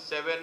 7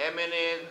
MNA,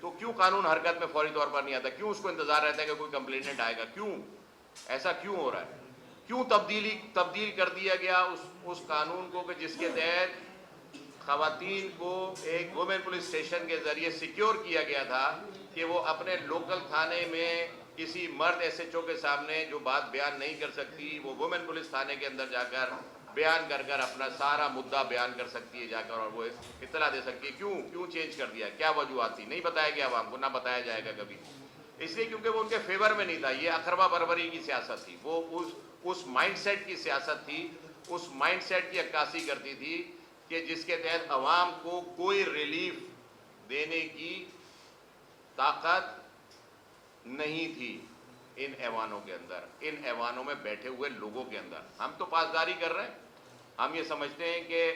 تو کیوں قانون حرکت میں فوری طور پر نہیں آتا؟ کیوں اس کو انتظار رہتا ہے کہ کوئی کمپلینٹ آئے گا؟ کیوں ایسا کیوں ہو رہا ہے؟ کیوں تبدیل کر دیا گیا اس قانون کو کہ جس کے تحت خواتین کو ایک وومن پولیس اسٹیشن کے ذریعے سیکیور کیا گیا تھا کہ وہ اپنے لوکل تھانے میں کسی مرد ایس ایچ او کے سامنے جو بات بیان نہیں کر سکتی، وہ وومن پولیس تھانے کے اندر جا کر بیان کر اپنا سارا مدعا بیان کر سکتی ہے جا کر، اور وہ اطلاع دے سکتی ہے۔ کیوں چینج کر دیا؟ کیا وجوہات تھی؟ نہیں بتایا گیا عوام کو، نہ بتایا جائے گا کبھی، اس لیے کیونکہ وہ ان کے فیور میں نہیں تھا۔ یہ اقربا بربری کی سیاست تھی، وہ اس مائنڈ سیٹ کی سیاست تھی، اس مائنڈ سیٹ کی عکاسی کرتی تھی کہ جس کے تحت عوام کو کوئی ریلیف دینے کی طاقت نہیں تھی ان ایوانوں کے اندر، ان ایوانوں میں بیٹھے ہوئے لوگوں کے اندر۔ ہم تو پاسداری کر رہے ہیں، ہم یہ سمجھتے ہیں کہ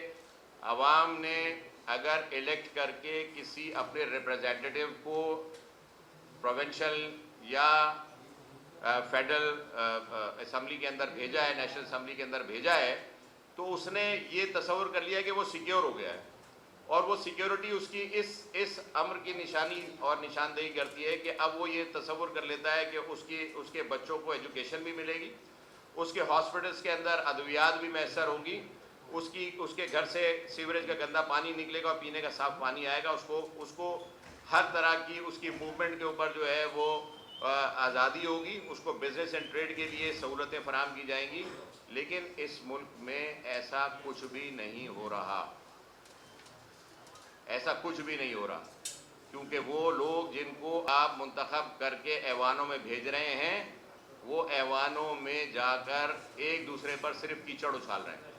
عوام نے اگر الیکٹ کر کے کسی اپنے ریپرزینٹیٹیو کو پروونشل یا فیڈرل اسمبلی کے اندر بھیجا ہے، نیشنل اسمبلی کے اندر بھیجا ہے، تو اس نے یہ تصور کر لیا کہ وہ سیکیور ہو گیا ہے، اور وہ سیکیورٹی اس کی اس امر کی نشانی اور نشاندہی کرتی ہے کہ اب وہ یہ تصور کر لیتا ہے کہ اس کے بچوں کو ایجوکیشن بھی ملے گی، اس کے ہاسپٹلس کے اندر ادویات بھی میسر ہوں گی، اس کے گھر سے سیوریج کا گندا پانی نکلے گا اور پینے کا صاف پانی آئے گا، اس کو ہر طرح کی اس کی موومنٹ کے اوپر جو ہے وہ آزادی ہوگی، اس کو بزنس اینڈ ٹریڈ کے لیے سہولتیں فراہم کی جائیں گی۔ لیکن اس ملک میں ایسا کچھ بھی نہیں ہو رہا، ایسا کچھ بھی نہیں ہو رہا، کیونکہ وہ لوگ جن کو آپ منتخب کر کے ایوانوں میں بھیج رہے ہیں، وہ ایوانوں میں جا کر ایک دوسرے پر صرف کیچڑ اچھال رہے ہیں،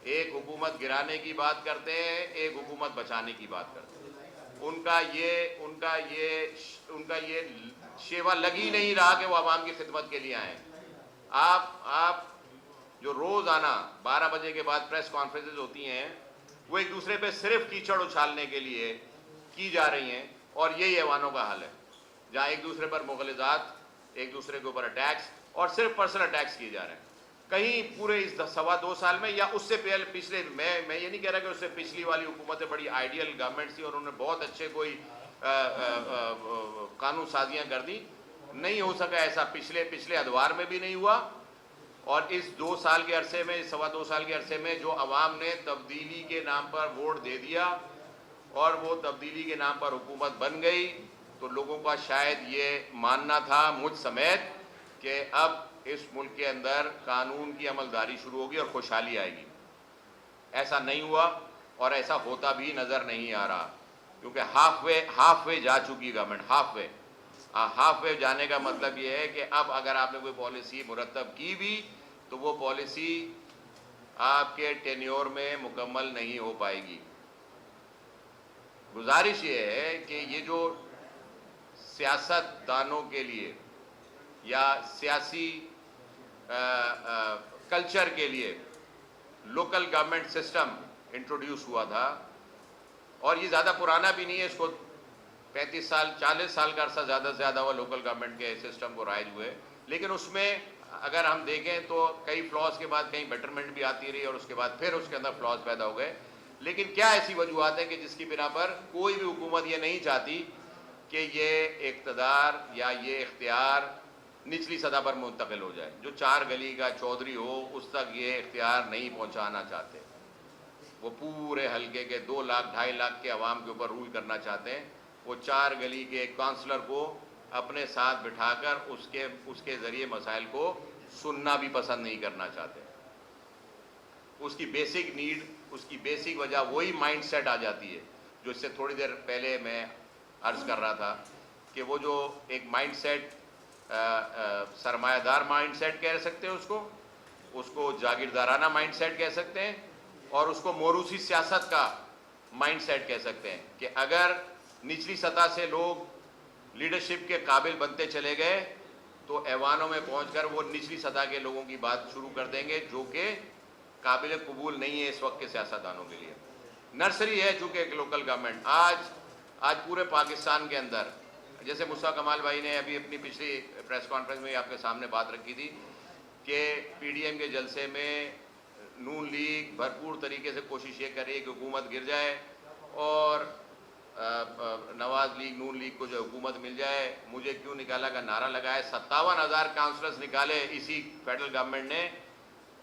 ایک حکومت گرانے کی بات کرتے ہیں، ایک حکومت بچانے کی بات کرتے ہیں۔ ان کا یہ شیوا لگ ہی نہیں رہا کہ وہ عوام کی خدمت کے لیے آئیں۔ آپ جو روزانہ 12 بجے کے بعد پریس کانفرنسز ہوتی ہیں، وہ ایک دوسرے پہ صرف کیچڑ اچھالنے کے لیے کی جا رہی ہیں، اور یہی ایوانوں کا حل ہے، جہاں ایک دوسرے پر مغالطات، ایک دوسرے کے اوپر اٹیکس، اور صرف پرسنل اٹیکس کیے جا رہے ہیں۔ کہیں پورے اس 2.25 سال میں یا اس سے پچھلے، میں یہ نہیں کہہ رہا کہ اس سے پچھلی والی حکومتیں بڑی آئیڈیل گورنمنٹ تھی اور انہوں نے بہت اچھے کوئی قانون سازیاں کر دی، نہیں ہو سکا ایسا، پچھلے ادوار میں بھی نہیں ہوا، اور اس 2 سال کے عرصے میں، 2.25 سال کے عرصے میں جو عوام نے تبدیلی کے نام پر ووٹ دے دیا اور وہ تبدیلی کے نام پر حکومت بن گئی، تو لوگوں کا شاید یہ ماننا تھا مجھ سمیت کہ اب اس ملک کے اندر قانون کی عملداری شروع ہوگی اور خوشحالی آئے گی۔ ایسا نہیں ہوا، اور ایسا ہوتا بھی نظر نہیں آ رہا، کیونکہ ہاف وے جا چکی گورنمنٹ، ہاف وے جانے کا مطلب یہ ہے کہ اب اگر آپ نے کوئی پالیسی مرتب کی بھی تو وہ پالیسی آپ کے ٹینیور میں مکمل نہیں ہو پائے گی۔ گزارش یہ ہے کہ یہ جو سیاست دانوں کے لیے یا سیاسی کلچر کے لیے لوکل گورنمنٹ سسٹم انٹروڈیوس ہوا تھا، اور یہ زیادہ پرانا بھی نہیں ہے، اس کو 35 سال 40 سال کا عرصہ زیادہ سے زیادہ ہوا لوکل گورنمنٹ کے سسٹم کو رائج ہوئے، لیکن اس میں اگر ہم دیکھیں تو کئی فلاز کے بعد کئی بیٹرمنٹ بھی آتی رہی، اور اس کے بعد پھر اس کے اندر فلاز پیدا ہو گئے۔ لیکن کیا ایسی وجوہات ہیں کہ جس کی بنا پر کوئی بھی حکومت یہ نہیں چاہتی کہ یہ اقتدار یا یہ اختیار نچلی سطح پر منتقل ہو جائے؟ جو 4 گلی کا چودھری ہو اس تک یہ اختیار نہیں پہنچانا چاہتے، وہ پورے حلقے کے 2 لاکھ 2.5 لاکھ کے عوام کے اوپر رول کرنا چاہتے ہیں۔ وہ 4 گلی کے ایک کانسلر کو اپنے ساتھ بٹھا کر اس کے ذریعے مسائل کو سننا بھی پسند نہیں کرنا چاہتے۔ اس کی بیسک نیڈ، اس کی بیسک وجہ وہی مائنڈ سیٹ آ جاتی ہے جو اس سے تھوڑی دیر پہلے میں عرض کر رہا تھا، کہ وہ جو ایک مائنڈ سیٹ، سرمایہ دار مائنڈ سیٹ کہہ سکتے ہیں اس کو جاگیردارانہ مائنڈ سیٹ کہہ سکتے ہیں، اور اس کو موروثی سیاست کا مائنڈ سیٹ کہہ سکتے ہیں، کہ اگر نچلی سطح سے لوگ لیڈرشپ کے قابل بنتے چلے گئے تو ایوانوں میں پہنچ کر وہ نچلی سطح کے لوگوں کی بات شروع کر دیں گے، جو کہ قابل قبول نہیں ہے اس وقت کے سیاستدانوں کے لیے۔ نرسری ہے چونکہ ایک لوکل گورنمنٹ آج پورے پاکستان کے اندر، جیسے مصطفیٰ کمال بھائی نے ابھی اپنی پچھلی پریس کانفرنس میں آپ کے سامنے بات رکھی تھی کہ پی ڈی ایم کے جلسے میں نون لیگ بھرپور طریقے سے کوشش یہ کر رہی ہے کہ حکومت گر جائے اور نواز لیگ نون لیگ کو جو حکومت مل جائے مجھے کیوں نکالا کا نعرہ لگائے. 57,000 کاؤنسلرز نکالے اسی فیڈرل گورنمنٹ نے,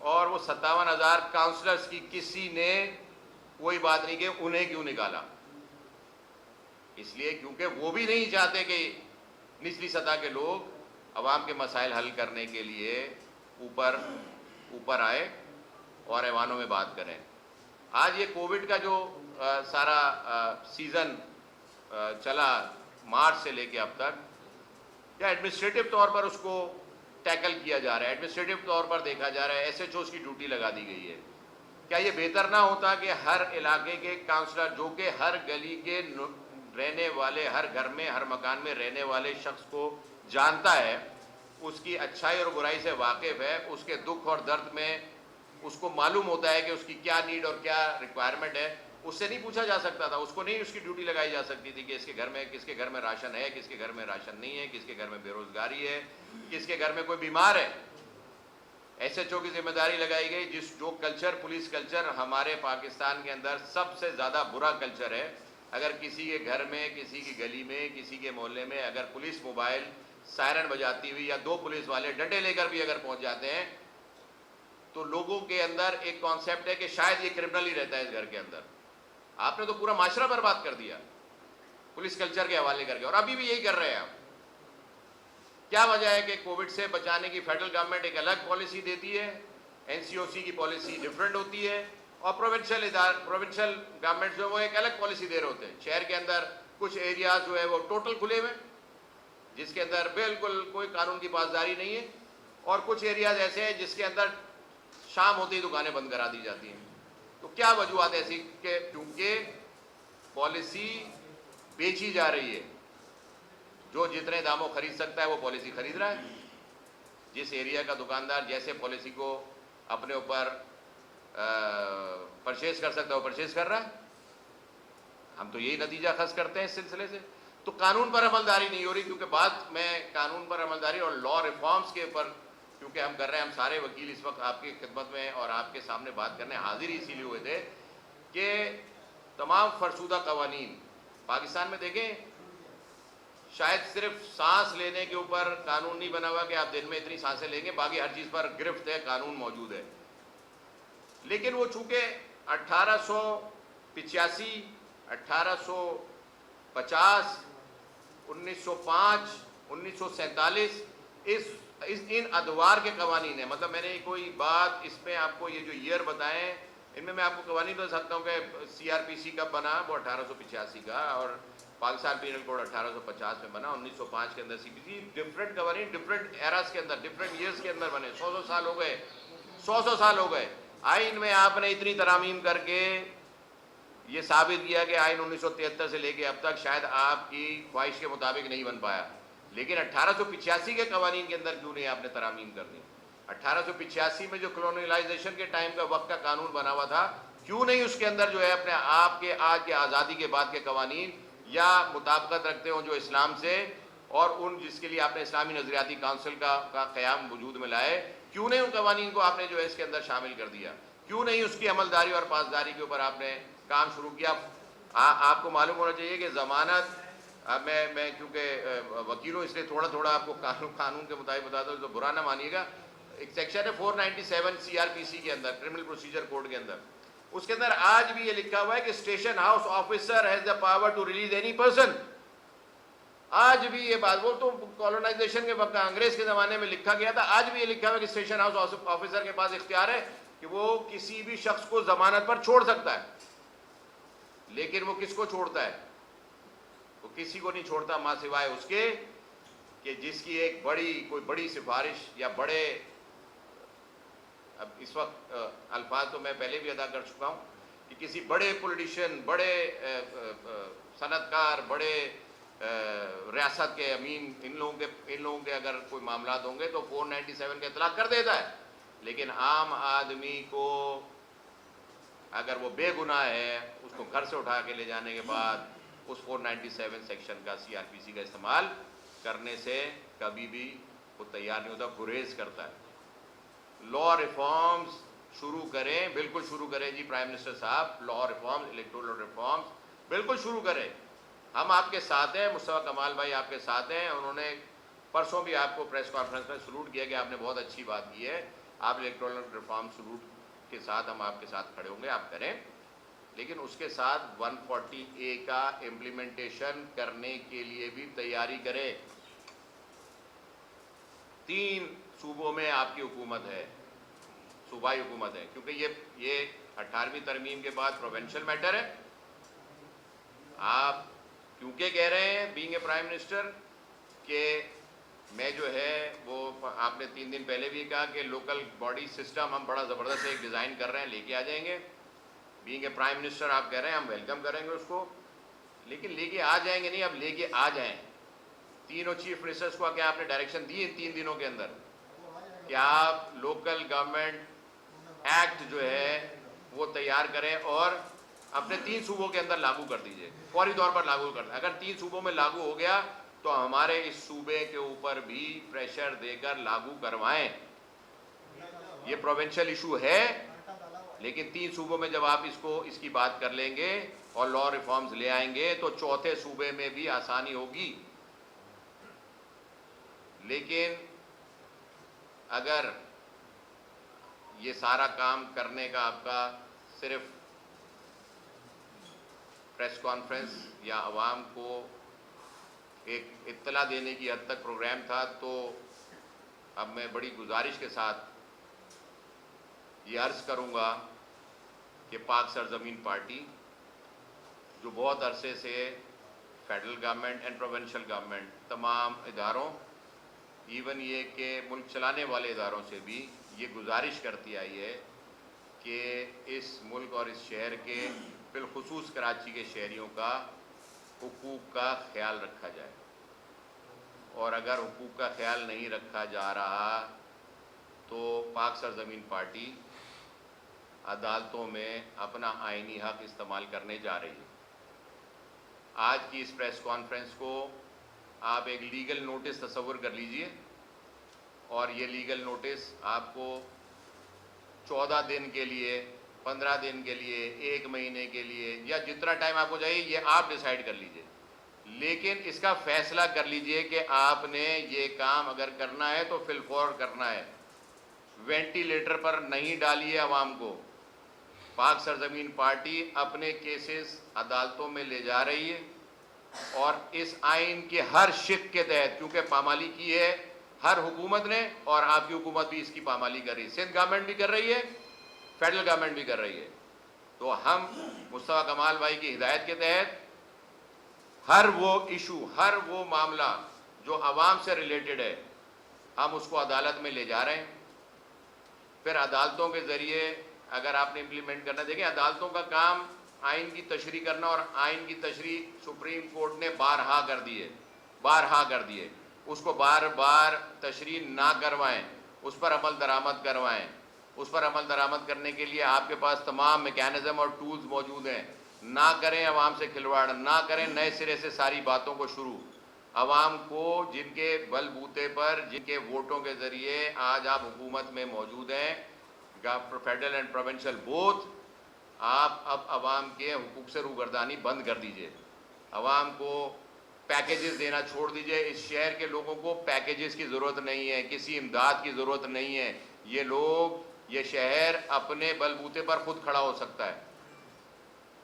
اور وہ 57,000 کاؤنسلرز کی کسی نے کوئی بات نہیں کہ انہیں کیوں نکالا. اس لیے کیونکہ وہ بھی نہیں چاہتے کہ نچلی سطح کے لوگ عوام کے مسائل حل کرنے کے لیے اوپر آئے اور ایوانوں میں بات کریں. آج یہ کووڈ کا جو سارا سیزن چلا مارچ سے لے کے اب تک, کیا ایڈمنسٹریٹو طور پر اس کو ٹیکل کیا جا رہا ہے, ایڈمنسٹریٹو طور پر دیکھا جا رہا ہے, ایس ایچ اوز کی ڈیوٹی لگا دی گئی ہے. کیا یہ بہتر نہ ہوتا کہ ہر علاقے کے کاؤنسلر جو کہ ہر گلی کے رہنے والے, ہر گھر میں ہر مکان میں رہنے والے شخص کو جانتا ہے, اس کی اچھائی اور برائی سے واقف ہے, اس کے دکھ اور درد میں اس کو معلوم ہوتا ہے کہ اس کی کیا نیڈ اور کیا ریکوائرمنٹ ہے, اس سے نہیں پوچھا جا سکتا تھا, اس کو نہیں اس کی ڈیوٹی لگائی جا سکتی تھی کہ اس کے گھر میں راشن ہے, کس کے گھر میں راشن نہیں ہے, کس کے گھر میں بے روزگاری ہے, کس کے گھر میں کوئی بیمار ہے. ایس ایچ او کی ذمہ داری لگائی گئی. جو کلچر, پولیس کلچر ہمارے پاکستان کے اندر سب سے زیادہ برا کلچر ہے. اگر کسی کے گھر میں, کسی کی گلی میں, کسی کے محلے میں اگر پولیس موبائل سائرن بجاتی ہوئی یا 2 پولیس والے ڈنڈے لے کر بھی اگر پہنچ جاتے ہیں تو لوگوں کے اندر ایک کانسیپٹ ہے کہ شاید یہ کرمنل ہی رہتا ہے اس گھر کے اندر. آپ نے تو پورا معاشرہ برباد کر دیا پولیس کلچر کے حوالے کر کے, اور ابھی بھی یہی کر رہے ہیں آپ. کیا وجہ ہے کہ کووڈ سے بچانے کی فیڈرل گورنمنٹ ایک الگ پالیسی دیتی ہے, این سی او سی کی پالیسی ڈفرینٹ ہوتی ہے, اور پروونشل گورنمنٹ جو ہے وہ ایک الگ پالیسی دے رہے ہوتے ہیں. شہر کے اندر کچھ ایریاز جو ہے وہ ٹوٹل کھلے ہوئے جس کے اندر بالکل کوئی قانون کی پاسداری نہیں ہے, اور کچھ ایریاز ایسے ہیں جس کے اندر شام ہوتی ہی دکانیں بند کرا دی جاتی ہیں. تو کیا وجوہات ایسی کہ کیونکہ پالیسی بیچی جا رہی ہے, جو جتنے داموں خرید سکتا ہے وہ پالیسی خرید رہا ہے. جس ایریا کا دکاندار جیسے پالیسی کو اپنے اوپر پرچیز کر سکتا ہے وہ پرچیز کر رہا ہے. ہم تو یہی نتیجہ خاص کرتے ہیں اس سلسلے سے. تو قانون پر عملداری نہیں ہو رہی, کیونکہ بات میں قانون پر عملداری اور لا ریفارمز کے اوپر کیونکہ ہم کر رہے ہیں. ہم سارے وکیل اس وقت آپ کی خدمت میں اور آپ کے سامنے بات کرنے حاضر ہی اسی لیے ہوئے تھے کہ تمام فرسودہ قوانین پاکستان میں دیکھیں, شاید صرف سانس لینے کے اوپر قانون نہیں بنا ہوا کہ آپ دن میں اتنی سانسیں لیں گے, باقی ہر چیز پر گرفت ہے, قانون موجود ہے. لیکن وہ چونکہ 1885, 1850, 1905, 1947 ان ادوار کے قوانین ہیں. مطلب میں نے کوئی بات اس میں آپ کو یہ جو ایئر بتائیں ان میں آپ کو قوانین بتا سکتا ہوں کہ سی آر پی سی کب بنا, وہ 1885 کا, اور پاکستان پینل کوڈ 1850 میں بنا, 1905 کے اندر سی پی سی. ڈفرینٹ قوانین ڈفرینٹ ایراز کے اندر ڈفرینٹ ایئرز کے اندر بنے. 100 سال ہو گئے, 100 سال ہو گئے. آئین میں آپ نے اتنی ترامیم کر کے یہ ثابت کیا کہ آئین 1973 سے لے کے اب تک شاید آپ کی خواہش کے مطابق نہیں بن پایا, لیکن 1885 کے قوانین کے اندر کیوں نہیں آپ نے ترامیم کر دی؟ 1885 میں جو کلونیلائزیشن کے ٹائم کا وقت کا قانون بنا ہوا تھا, کیوں نہیں اس کے اندر جو ہے اپنے آپ کے آج کے آزادی کے بعد کے قوانین یا مطابقت رکھتے ہوں جو اسلام سے, اور ان جس کے لیے آپ نے اسلامی نظریاتی کونسل کا قیام وجود میں لائے, کیوں نہیں ان قوانین کو آپ نے جو ہے اس کے اندر شامل کر دیا؟ کیوں نہیں اس کی عملداری اور پاسداری کے اوپر آپ نے کام شروع کیا؟ آپ کو معلوم ہونا چاہیے کہ ضمانت, میں کیونکہ وکیل ہوں اس لیے تھوڑا تھوڑا آپ کو قانون کے مطابق بتاتا ہوں, تو برا نہ مانیے گا. ایک سیکشن ہے 497 سی آر پی سی کے اندر, کرمنل پروسیجر کوڈ کے اندر, اس کے اندر آج بھی یہ لکھا ہوا ہے کہ station house officer has the power to release any person. آج بھی یہ بات, وہ تو کالونائزیشن کے وقت انگریز کے زمانے میں لکھا گیا تھا, آج بھی یہ لکھا ہوا ہے کہ اسٹیشن ہاؤس آفیسر کے پاس اختیار ہے کہ وہ کسی بھی شخص کو ضمانت پر چھوڑ سکتا ہے. لیکن وہ کس کو چھوڑتا ہے؟ وہ کسی کو نہیں چھوڑتا ماں سوائے اس کے کہ جس کی ایک کوئی بڑی سفارش یا بڑے, اب اس وقت الفاظ تو میں پہلے بھی ادا کر چکا ہوں کہ کسی بڑے پولیٹیشین, بڑے صنعت کار, بڑے ریاست کے امین, ان لوگوں کے اگر کوئی معاملات ہوں گے تو 497 کا اطلاق کر دیتا ہے. لیکن عام آدمی کو اگر وہ بے گناہ ہے, اس کو گھر سے اٹھا کے لے جانے کے بعد اس 497 سیکشن کا, سی آر پی سی کا استعمال کرنے سے کبھی بھی وہ تیار نہیں ہوتا, گریز کرتا ہے. لا ریفارمز شروع کریں, بالکل شروع کریں جی پرائم منسٹر صاحب, لا ریفارمز, الیکٹورل ریفارمز بالکل شروع کریں. ہم آپ کے ساتھ ہیں, مصطفیٰ کمال بھائی آپ کے ساتھ ہیں. انہوں نے پرسوں بھی آپ کو پریس کانفرنس میں سلوٹ کیا کہ آپ نے بہت اچھی بات کی ہے, آپ الیکٹورل ریفارم سلوٹ کے ساتھ ہم آپ کے ساتھ کھڑے ہوں گے, آپ کریں, لیکن اس کے ساتھ 140A کا امپلیمنٹیشن کرنے کے لیے بھی تیاری کریں. 3 صوبوں میں آپ کی حکومت ہے, صوبائی حکومت ہے, کیونکہ یہ 18ویں ترمیم کے بعد پروونشل میٹر ہے. آپ کیونکہ کہہ رہے ہیں بینگ اے پرائم منسٹر کہ میں جو ہے وہ, آپ نے 3 دن پہلے بھی کہا کہ لوکل باڈی سسٹم ہم بڑا زبردست ایک ڈیزائن کر رہے ہیں, لے کے آ جائیں گے. بینگ اے پرائم منسٹر آپ کہہ رہے ہیں ہم ویلکم کریں گے اس کو, لیکن لے کے آ جائیں گے نہیں, اب لے کے آ جائیں. تینوں چیف منسٹرز کو کیا آپ نے ڈائریکشن دی ان 3 دنوں کے اندر کہ آپ لوکل گورنمنٹ ایکٹ جو ہے وہ تیار کریں اور اپنے 3 صوبوں کے اندر لاگو کر دیجئے, فوری طور پر لاگو کر دیں. اگر 3 صوبوں میں لاگو ہو گیا تو ہمارے اس صوبے کے اوپر بھی پریشر دے کر لاگو کروائیں. یہ پروونشل ایشو ہے, لیکن 3 صوبوں میں جب آپ اس کی بات کر لیں گے اور لا ریفارمز لے آئیں گے تو چوتھے صوبے میں بھی آسانی ہوگی. لیکن اگر یہ سارا کام کرنے کا آپ کا صرف پریس کانفرنس یا عوام کو ایک اطلاع دینے کی حد تک پروگرام تھا, تو اب میں بڑی گزارش کے ساتھ یہ عرض کروں گا کہ پاک سرزمین پارٹی جو بہت عرصے سے federal government and provincial government تمام اداروں, ایون یہ کہ ملک چلانے والے اداروں سے بھی یہ گزارش کرتی آئی ہے کہ اس ملک اور اس شہر کے بالخصوص کراچی کے شہریوں کا حقوق کا خیال رکھا جائے. اور اگر حقوق کا خیال نہیں رکھا جا رہا تو پاک سرزمین پارٹی عدالتوں میں اپنا آئینی حق استعمال کرنے جا رہی ہے. آج کی اس پریس کانفرنس کو آپ ایک لیگل نوٹس تصور کر لیجئے, اور یہ لیگل نوٹس آپ کو 14 دن کے لیے, 15 دن کے لیے, 1 مہینے کے لیے, یا جتنا ٹائم آپ کو چاہیے یہ آپ ڈیسائیڈ کر لیجئے, لیکن اس کا فیصلہ کر لیجئے کہ آپ نے یہ کام اگر کرنا ہے تو فی الفور کرنا ہے. وینٹیلیٹر پر نہیں ڈالیے عوام کو. پاک سرزمین پارٹی اپنے کیسز عدالتوں میں لے جا رہی ہے, اور اس آئین کے ہر شق کے تحت, کیونکہ پامالی کی ہے ہر حکومت نے, اور آپ کی حکومت بھی اس کی پامالی کر رہی ہے, سندھ گورنمنٹ بھی کر رہی ہے, فیڈرل گورنمنٹ بھی کر رہی ہے. تو ہم مصطفیٰ کمال بھائی کی ہدایت کے تحت ہر وہ ایشو, ہر وہ معاملہ جو عوام سے ریلیٹڈ ہے, ہم اس کو عدالت میں لے جا رہے ہیں. پھر عدالتوں کے ذریعے اگر آپ نے امپلیمنٹ کرنا, دیکھیں عدالتوں کا کام آئین کی تشریح کرنا, اور آئین کی تشریح سپریم کورٹ نے بارہا کر دی ہے, بارہا کر دی ہے. اس کو بار بار تشریح نہ کروائیں, اس پر عمل درآمد کروائیں. اس پر عمل درآمد کرنے کے لیے آپ کے پاس تمام میکینزم اور ٹولز موجود ہیں. نہ کریں عوام سے کھلواڑ, نہ کریں نئے سرے سے ساری باتوں کو شروع. عوام کو جن کے بل بوتے پر, جن کے ووٹوں کے ذریعے آج آپ حکومت میں موجود ہیں, فیڈرل اینڈ پروونشل بوتھ, آپ اب عوام کے حقوق سے روگردانی بند کر دیجئے. عوام کو پیکیجز دینا چھوڑ دیجئے. اس شہر کے لوگوں کو پیکیجز کی ضرورت نہیں ہے, کسی امداد کی ضرورت نہیں ہے. یہ لوگ, یہ شہر اپنے بل بوتے پر خود کھڑا ہو سکتا ہے.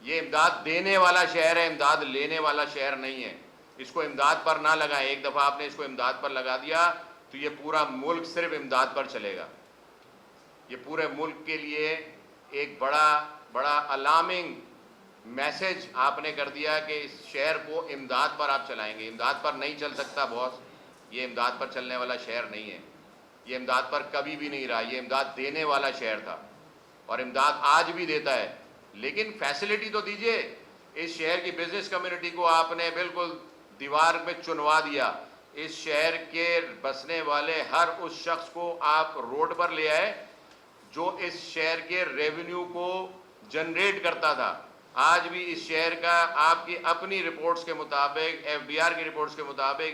یہ امداد دینے والا شہر ہے, امداد لینے والا شہر نہیں ہے. اس کو امداد پر نہ لگائیں. ایک دفعہ آپ نے اس کو امداد پر لگا دیا تو یہ پورا ملک صرف امداد پر چلے گا. یہ پورے ملک کے لیے ایک بڑا الارمنگ میسج آپ نے کر دیا کہ اس شہر کو امداد پر آپ چلائیں گے. امداد پر نہیں چل سکتا باس, یہ امداد پر چلنے والا شہر نہیں ہے. یہ امداد پر کبھی بھی نہیں رہا. یہ امداد دینے والا شہر تھا, اور امداد آج بھی دیتا ہے, لیکن فیسلٹی تو دیجئے. اس شہر کی بزنس کمیونٹی کو آپ نے بالکل دیوار میں چنوا دیا. اس شہر کے بسنے والے ہر اس شخص کو آپ روڈ پر لے آئے جو اس شہر کے ریونیو کو جنریٹ کرتا تھا. آج بھی اس شہر کا آپ کی اپنی رپورٹس کے مطابق, ایف بی آر کی رپورٹس کے مطابق,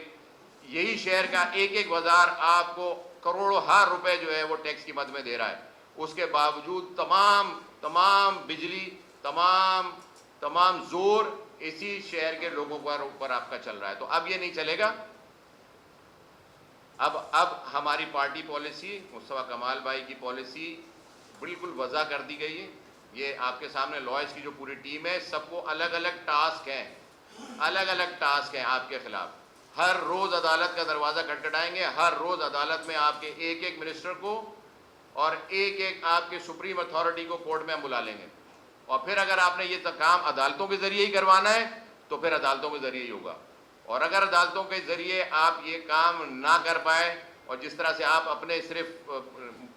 یہی شہر کا ایک ایک بازار آپ کو کروڑوں ہار روپے جو ہے وہ ٹیکس کی مد میں دے رہا ہے. اس کے باوجود تمام بجلی, تمام زور اسی شہر کے لوگوں پر اوپر آپ کا چل رہا ہے. تو اب یہ نہیں چلے گا. اب ہماری پارٹی پالیسی, مصطفیٰ کمال بھائی کی پالیسی بالکل وضع کر دی گئی ہے. یہ آپ کے سامنے لائرز کی جو پوری ٹیم ہے, سب کو الگ الگ ٹاسک ہیں, الگ الگ ٹاسک ہیں آپ کے خلاف. ہر روز عدالت کا دروازہ کھٹکھٹائیں گے, ہر روز عدالت میں آپ کے ایک ایک منسٹر کو اور ایک ایک آپ کے سپریم اتھارٹی کو کورٹ میں ہم بلا لیں گے. اور پھر اگر آپ نے یہ کام عدالتوں کے ذریعے ہی کروانا ہے تو پھر عدالتوں کے ذریعے ہی ہوگا. اور اگر عدالتوں کے ذریعے آپ یہ کام نہ کر پائے, اور جس طرح سے آپ اپنے صرف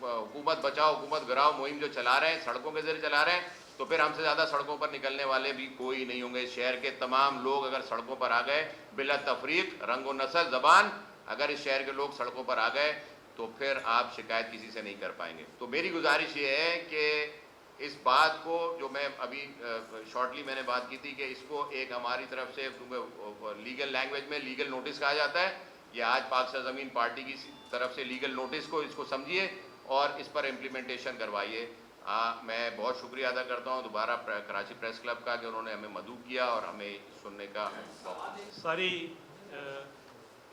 حکومت بچاؤ حکومت گراؤ مہم جو چلا رہے ہیں, سڑکوں کے ذریعے چلا رہے ہیں, تو پھر ہم سے زیادہ سڑکوں پر نکلنے والے بھی کوئی نہیں ہوں گے. شہر کے تمام لوگ اگر سڑکوں پر آ گئے بلا تفریق, رنگ و نسل, زبان, اگر اس شہر کے لوگ سڑکوں پر آ گئے تو پھر آپ شکایت کسی سے نہیں کر پائیں گے. تو میری گزارش یہ ہے کہ اس بات کو, جو میں ابھی شارٹلی میں نے بات کی تھی کہ اس کو ایک ہماری طرف سے لیگل لینگویج میں لیگل نوٹس کہا جاتا ہے, یہ آج پاک سرزمین پارٹی کی طرف سے لیگل نوٹس کو اس کو سمجھیے اور اس پر امپلیمنٹیشن کروائیے. میں بہت شکریہ ادا کرتا ہوں دوبارہ کراچی پریس کلب کا کہ انہوں نے ہمیں مدعو کیا اور ہمیں سننے کا. ساری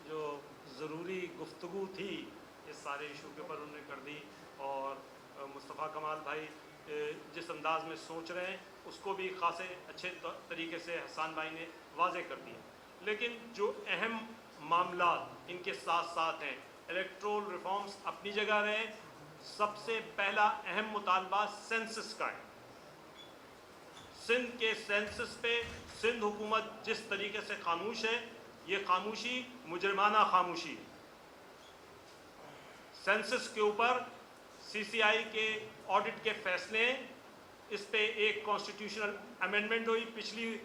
جو ضروری گفتگو تھی اس سارے ایشو کے اوپر انہوں نے کر دی, اور مصطفیٰ کمال بھائی جس انداز میں سوچ رہے ہیں اس کو بھی خاصے اچھے طریقے سے حسان بھائی نے واضح کر دیا. لیکن جو اہم معاملات ان کے ساتھ ساتھ ہیں, الیکٹرول ریفارمز اپنی جگہ رہے. سب سے پہلا اہم مطالبہ سینسس کا ہے. سندھ کے سینسس پہ سندھ حکومت جس طریقے سے خاموش ہے, یہ خاموشی مجرمانہ خاموشی ہے. سینسس کے اوپر سی سی آئی کے آڈٹ کے فیصلے, اس پہ ایک کانسٹیٹیوشنل امینڈمنٹ ہوئی پچھلی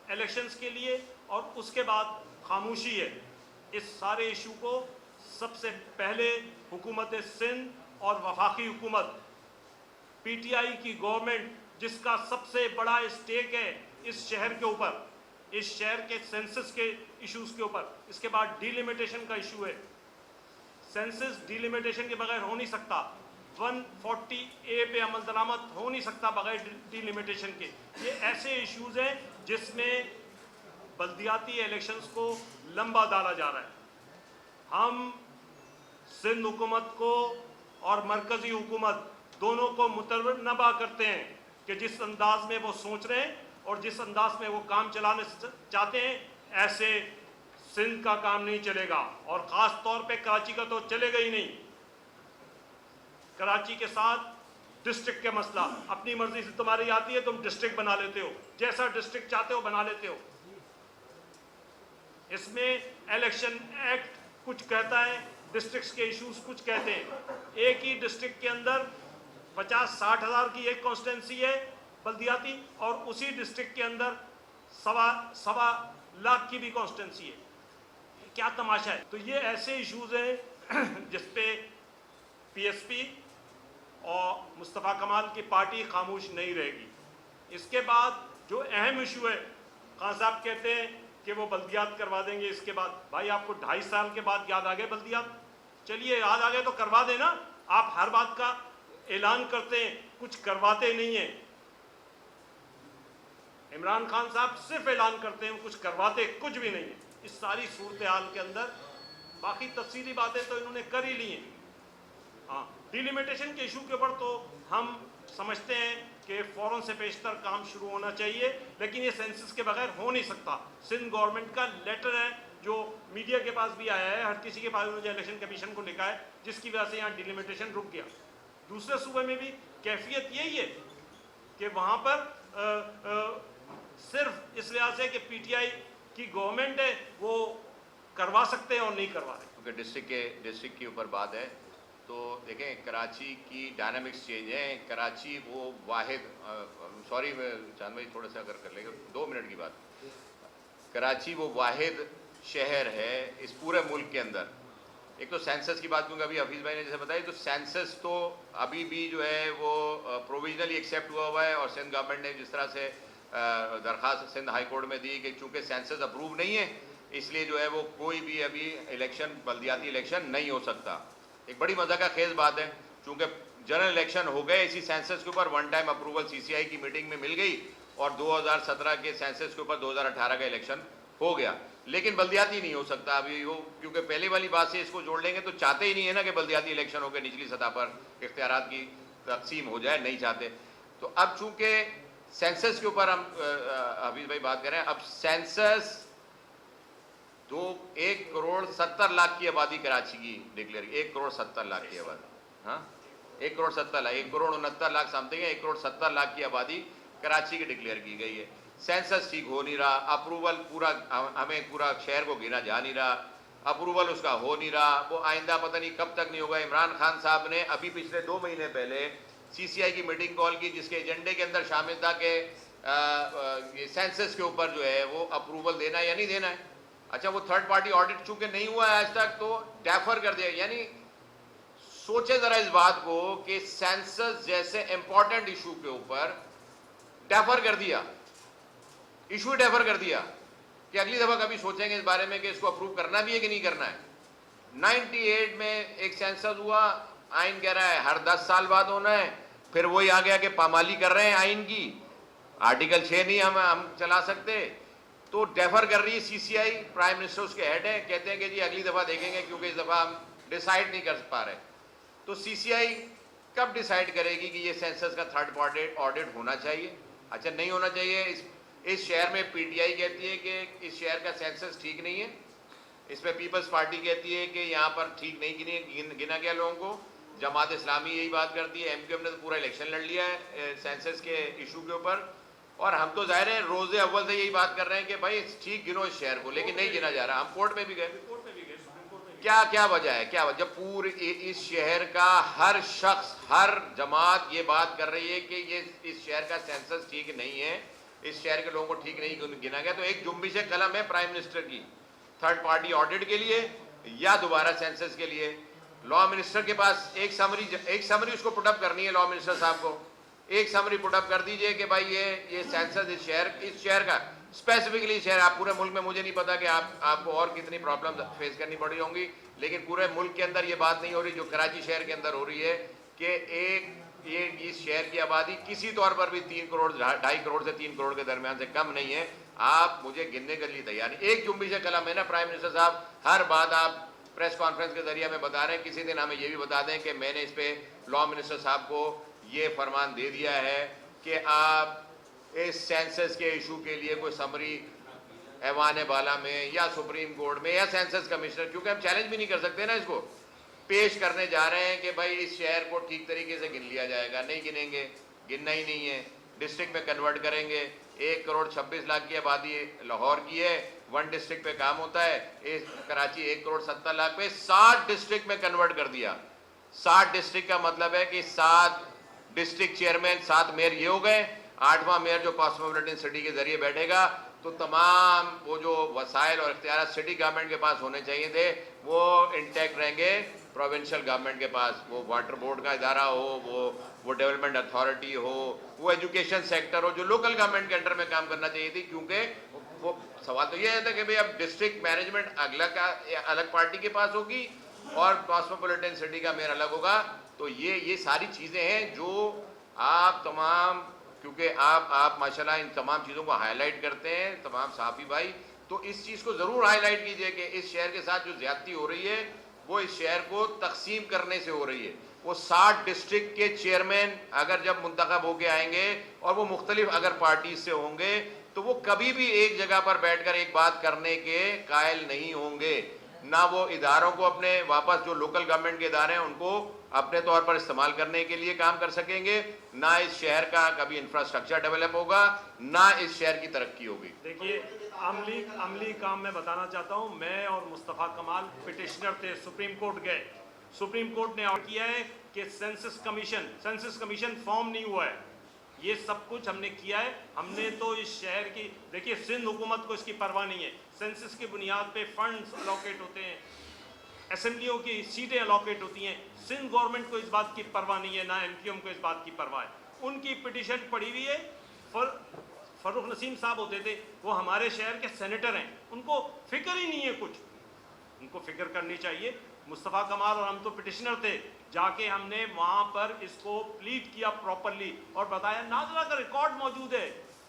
الیکشنز کے لیے, اور اس کے بعد خاموشی ہے. اس سارے ایشو کو سب سے پہلے حکومت سندھ اور وفاقی حکومت, پی ٹی آئی کی گورنمنٹ جس کا سب سے بڑا اسٹیک ہے اس شہر کے اوپر, اس شہر کے سینسس کے ایشوز کے اوپر. اس کے بعد ڈی لیمیٹیشن کا ایشو ہے. سینسس ڈی لیمیٹیشن کے بغیر ہو نہیں سکتا. 140A پہ عمل درآمد ہو نہیں سکتا بغیر ڈی لیمیٹیشن کے. یہ ایسے ایشوز ہیں جس میں بلدیاتی الیکشنز کو لمبا ڈالا جا رہا ہے. ہم سندھ حکومت کو اور مرکزی حکومت دونوں کو متنبہ کرتے ہیں کہ جس انداز میں وہ سوچ رہے ہیں اور جس انداز میں وہ کام چلانے چاہتے ہیں, ایسے سندھ کا کام نہیں چلے گا. اور خاص طور پہ کراچی کا تو چلے گا ہی نہیں. کراچی کے ساتھ ڈسٹرکٹ کے مسئلہ, اپنی مرضی سے تمہاری آتی ہے, تم ڈسٹرکٹ بنا لیتے ہو, جیسا ڈسٹرکٹ چاہتے ہو بنا لیتے ہو. اس میں الیکشن ایکٹ کچھ کہتا ہے, ڈسٹرکٹس کے ایشوز کچھ کہتے ہیں. ایک ہی ڈسٹرکٹ کے اندر 50-60 ہزار کی ایک کانسٹیٹنسی ہے بلدیاتی, اور اسی ڈسٹرکٹ کے اندر سوا لاکھ کی بھی کانسٹیٹنسی ہے. کیا تماشا ہے. تو یہ ایسے ایشوز ہیں جس پہ پی ایس پی اور مصطفیٰ کمال کی پارٹی خاموش نہیں رہے گی. اس کے بعد جو اہم ایشو ہے, خان صاحب کہتے ہیں کہ وہ بلدیات کروا دیں گے. اس کے بعد بھائی آپ کو 2.5 سال کے بعد یاد آ گئے بلدیات, چلیے یاد آ گئے تو کروا دیں نا. آپ ہر بات کا اعلان کرتے ہیں, کچھ کرواتے نہیں ہیں. عمران خان صاحب صرف اعلان کرتے ہیں, کچھ کرواتے کچھ بھی نہیں ہیں. اس ساری صورتحال کے اندر باقی تفصیلی باتیں تو انہوں نے کر ہی لی ہیں. ہاں, ڈیلیمیٹیشن کے ایشو کے اوپر تو ہم سمجھتے ہیں کہ فوراً سے پیشتر کام شروع ہونا چاہیے, لیکن یہ سینسس کے بغیر ہو نہیں سکتا. سندھ گورنمنٹ کا لیٹر ہے جو میڈیا کے پاس بھی آیا ہے, ہر کسی کے پاس جو الیکشن کمیشن کو لکھا ہے, جس کی وجہ سے یہاں ڈیلیمیٹیشن رک گیا. دوسرے صوبے میں بھی کیفیت یہی ہے کہ وہاں پر صرف اس لحاظ سے کہ پی ٹی آئی کی گورنمنٹ ہے وہ کروا سکتے ہیں اور نہیں کروا رہے. کیونکہ ڈسٹرکٹ کے اوپر بات ہے تو دیکھیں کراچی کی ڈائنامکس چینج ہیں. کراچی وہ واحد, سوری میں چاند بھائی تھوڑا سا اگر کر لیں گے 2 منٹ کی بات. کراچی وہ واحد شہر ہے اس پورے ملک کے اندر. ایک تو سینسس کی بات, کیونکہ ابھی حفیظ بھائی نے جیسے بتائی, تو سینسس تو ابھی بھی جو ہے وہ پروویژنلی ایکسیپٹ ہوا ہے, اور سندھ گورنمنٹ نے جس طرح سے درخواست سندھ ہائی کورٹ میں دی کہ چونکہ سینسس اپروو نہیں ہے اس لیے جو ہے وہ کوئی بھی ابھی الیکشن بلدیاتی الیکشن نہیں ہو سکتا. ایک بڑی مزہ کا خیز بات ہے, چونکہ جنرل الیکشن ہو گئے اسی سینسس کے اوپر, ون ٹائم اپروول سی سی آئی کی میٹنگ میں مل گئی, اور 2017 کے سینسس کے اوپر 2018 کا الیکشن ہو گیا، لیکن بلدیاتی نہیں ہو سکتا ابھی وہ، کیونکہ پہلی والی بات سے اس کو جوڑ لیں گے تو چاہتے ہی نہیں ہے نا کہ بلدیاتی الیکشن ہو کے نچلی سطح پر اختیارات کی تقسیم ہو جائے، نہیں چاہتے۔ تو اب چونکہ سینسس کے اوپر ہم حفیظ بھائی بات کر رہے ہیں، اب سینسس 1,70,00,000 کی آبادی کراچی کی ڈکلیئر، 1,70,00,000 کی آبادی، ہاں 1,70,00,000، 1,69,00,000 سم تھنگ ہے، 1,70,00,000 کی آبادی کراچی کی ڈکلیئر کی گئی ہے۔ سینسس ٹھیک ہو نہیں رہا، اپروول پورا ہمیں پورا شہر کو گنا جا نہیں رہا، اپروول اس کا ہو نہیں رہا، وہ آئندہ پتہ نہیں کب تک نہیں ہوگا۔ عمران خان صاحب نے ابھی پچھلے 2 مہینے پہلے سی سی آئی کی میٹنگ کال کی، جس کے ایجنڈے کے اندر شامل تھا کہ یہ سینسس کے اوپر جو ہے وہ اپروول دینا ہے یا نہیں دینا ہے۔ اچھا وہ تھرڈ پارٹی آڈٹ چونکہ نہیں ہوا ہے آج تک تو ڈیفر کر دیا، یعنی سوچے ذرا اس بات کو کہ سینسس جیسے امپورٹنٹ ایشو کے اوپر ڈیفر کر دیا، ایشو ڈیفر کر دیا کہ اگلی دفعہ کبھی سوچیں گے اس بارے میں کہ اس کو اپروو کرنا بھی ہے کہ نہیں کرنا ہے۔ 98 میں ایک سینسس ہوا، آئین کہہ رہا ہے ہر 10 سال بعد ہونا ہے، پھر وہی آ گیا کہ پامالی کر رہے ہیں آئین کی، آرٹیکل 6 نہیں ہم چلا سکتے، تو ڈیفر کر رہی ہے سی سی آئی، پرائم منسٹر اس کے ہیڈ ہیں، کہتے ہیں کہ جی اگلی دفعہ دیکھیں گے کیونکہ اس دفعہ ہم ڈیسائیڈ نہیں کر پا رہے۔ تو سی سی آئی کب ڈیسائیڈ کرے گی کہ یہ سینسس کا تھرڈ پارٹی آڈٹ ہونا چاہیے؟ اچھا نہیں ہونا چاہیے، اس شہر میں پی ٹی آئی کہتی ہے کہ اس شہر کا سینسس ٹھیک نہیں ہے، اس میں پیپلز پارٹی کہتی ہے کہ یہاں پر ٹھیک نہیں گنا گیا لوگوں کو، جماعت اسلامی یہی بات کرتی ہے، ایم کیو ایم نے تو پورا الیکشن لڑ لیا ہے سینسس کے ایشو کے اوپر، اور ہم تو ظاہر ہے روز اول سے یہی بات کر رہے ہیں کہ بھائی ٹھیک گنو اس شہر کو، لیکن نہیں گنا جا رہا۔ ہم کورٹ میں بھی گئے، کیا وجہ ہے، کیا وجہ؟ پورے اس شہر کا ہر شخص، ہر جماعت یہ بات کر رہی ہے کہ یہ اس شہر کا سینسس ٹھیک نہیں ہے، اس شہر کے لوگوں کو ٹھیک نہیں گنا گیا۔ تو ایک جنبش قلم ہے پرائم منسٹر کی تھرڈ پارٹی آڈٹ کے لیے یا دوبارہ سینسس کے لیے۔ لا منسٹر کے پاس ایک سمری اس کو پٹ اپ کرنی ہے، لا منسٹر صاحب کو ایک سمری پٹ اپ کر دیجئے کہ بھائی یہ سینسس اس شہر کا اسپیسیفکلی شہر، آپ پورے ملک میں مجھے نہیں پتا کہ آپ کو اور کتنی پرابلم فیس کرنی پڑی ہوں گی، لیکن پورے ملک کے اندر یہ بات نہیں ہو رہی جو کراچی شہر کے اندر ہو رہی ہے کہ اس شہر کی آبادی کسی طور پر بھی 3 کروڑ 2.5 کروڑ سے 3 کروڑ کے درمیان سے کم نہیں ہے۔ آپ مجھے گننے کے لیے تیار نہیں۔ ایک جنبش قلم ہے نا پرائم منسٹر صاحب، ہر بات آپ پریس کانفرنس کے ذریعے ہمیں بتا رہے ہیں، کسی دن ہمیں یہ بھی بتا دیں کہ میں نے اس پہ لا منسٹر صاحب کو یہ فرمان دے دیا ہے کہ آپ اس سینسس کے ایشو کے لیے کوئی سمری ایوان بالا میں یا سپریم کورٹ میں یا سینسس کمشنر، کیونکہ ہم چیلنج بھی نہیں کر سکتے نا اس کو، پیش کرنے جا رہے ہیں کہ بھائی اس شہر کو ٹھیک طریقے سے گن لیا جائے گا، نہیں گنیں گے، گننا ہی نہیں ہے، ڈسٹرکٹ میں کنورٹ کریں گے۔ 1,26,00,000 کی آبادی لاہور کی ہے، 1 ڈسٹرکٹ پہ کام ہوتا ہے، کراچی 1,70,00,000 پہ 60 ڈسٹرکٹ میں کنورٹ کر دیا۔ 60 ڈسٹرکٹ کا مطلب ہے کہ 7 ڈسٹرکٹ چیئرمین، 7 میئر یہ ہو گئے، 8واں میئر جو کاسموپولیٹن سٹی کے ذریعے بیٹھے گا، تو تمام وہ جو وسائل اور اختیارات سٹی گورنمنٹ کے پاس ہونے چاہیے تھے وہ انٹیکٹ رہیں گے پروونشل گورنمنٹ کے پاس، وہ واٹر بورڈ کا ادارہ ہو، وہ ڈیولپمنٹ اتھارٹی ہو، وہ ایجوکیشن سیکٹر ہو، جو لوکل گورنمنٹ کے انڈر میں کام کرنا چاہیے تھی، کیونکہ وہ سوال تو یہ ہے تھا کہ بھئی اب ڈسٹرکٹ مینجمنٹ الگ پارٹی کے پاس ہوگی اور کاسموپولیٹن سٹی کا میئر الگ ہوگا۔ تو یہ ساری چیزیں ہیں جو آپ تمام، کیونکہ آپ ماشاءاللہ ان تمام چیزوں کو ہائی لائٹ کرتے ہیں تمام صحافی بھائی، تو اس چیز کو ضرور ہائی لائٹ کیجئے کہ اس شہر کے ساتھ جو زیادتی ہو رہی ہے وہ اس شہر کو تقسیم کرنے سے ہو رہی ہے۔ وہ 60 ڈسٹرکٹ کے چیئرمین اگر جب منتخب ہو کے آئیں گے اور وہ مختلف اگر پارٹیز سے ہوں گے تو وہ کبھی بھی ایک جگہ پر بیٹھ کر ایک بات کرنے کے قائل نہیں ہوں گے، نہ وہ اداروں کو اپنے واپس جو لوکل گورنمنٹ کے ادارے ہیں ان کو اپنے طور پر استعمال کرنے کے لیے کام کر سکیں گے، نہ اس شہر کا کبھی انفراسٹرکچر ڈیولپ ہوگا، نہ اس شہر کی ترقی ہوگی۔ دیکھیے عملی کام میں بتانا چاہتا ہوں، میں اور مصطفیٰ کمال پٹیشنر تھے، سپریم کورٹ گئے، سپریم کورٹ نے آرڈر کیا ہے کہ سینسس کمیشن فارم نہیں ہوا ہے، یہ سب کچھ ہم نے کیا ہے۔ ہم نے تو اس شہر کی، دیکھیے سندھ حکومت کو اس کی پرواہ نہیں ہے، سینسس کی بنیاد پہ فنڈز الوکیٹ ہوتے ہیں، اسمبلیوں کی سیٹیں الوکیٹ ہوتی ہیں، سندھ گورنمنٹ کو اس بات کی پرواہ نہیں ہے، نہ ایم کیو ایم کو اس بات کی پرواہ ہے۔ ان کی پٹیشن پڑی ہوئی ہے، فروخ نسیم صاحب ہوتے تھے، وہ ہمارے شہر کے سینیٹر ہیں، ان کو فکر ہی نہیں ہے کچھ، ان کو فکر کرنی چاہیے۔ مصطفیٰ کمال اور ہم تو پٹیشنر تھے، جا کے ہم نے وہاں پر اس کو پلیٹ کیا پراپرلی اور بتایا، ناظرہ کا ریکارڈ موجود ہے،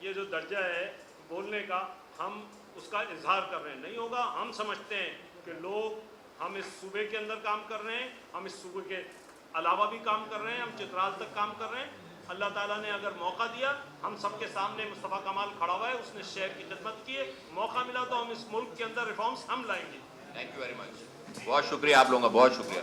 یہ جو درجہ ہے بولنے کا ہم اس کا اظہار کر رہے ہیں نہیں ہوگا. ہم سمجھتے ہیں کہ لوگ ہم اس صوبے کے اندر کام کر رہے ہیں, ہم اس صوبے کے علاوہ بھی کام کر رہے ہیں, ہم چترال تک کام کر رہے ہیں. اللہ تعالیٰ نے اگر موقع دیا, ہم سب کے سامنے مصطفیٰ کمال کھڑا ہوا ہے, اس نے شہر کی خدمت کی ہے, موقع ملا تو ہم اس ملک کے اندر ریفارمز ہم لائیں گے. Thank you very much. بہت شکریہ آپ لوگوں کا, بہت شکریہ.